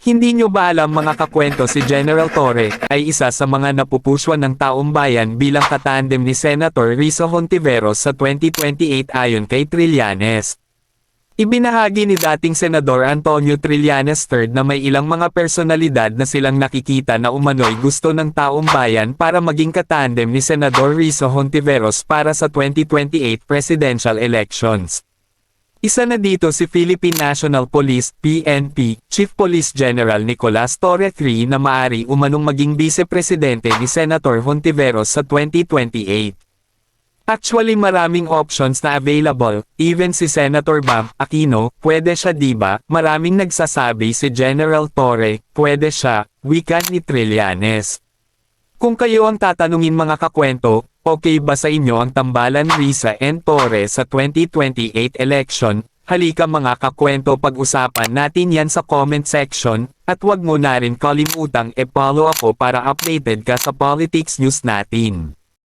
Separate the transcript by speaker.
Speaker 1: Hindi nyo ba alam mga kakwento, si General Torre ay isa sa mga napupuswan ng taong bayan bilang katandem ni Senator Risa Hontiveros sa 2028 ayon kay Trillanes. Ibinahagi ni dating Senador Antonio Trillanes III na may ilang mga personalidad na silang nakikita na umano'y gusto ng taong bayan para maging katandem ni Senador Risa Hontiveros para sa 2028 presidential elections. Isa na dito si Philippine National Police (PNP) Chief Police General Nicolas Torre III na maari umanong maging vice-presidente ni Senator Hontiveros sa 2028. Actually maraming options na available, even si Senator Bam Aquino, pwede siya diba? Maraming nagsasabi si General Torre, pwede siya, wika ni Trillanes. Kung kayo ang tatanungin mga kakwento, okay ba sa inyo ang tambalan Risa and Torre sa 2028 election? Halika mga kakwento, pag-usapan natin yan sa comment section, at wag mo na rin kalimutang e-follow ako para updated ka sa politics news natin.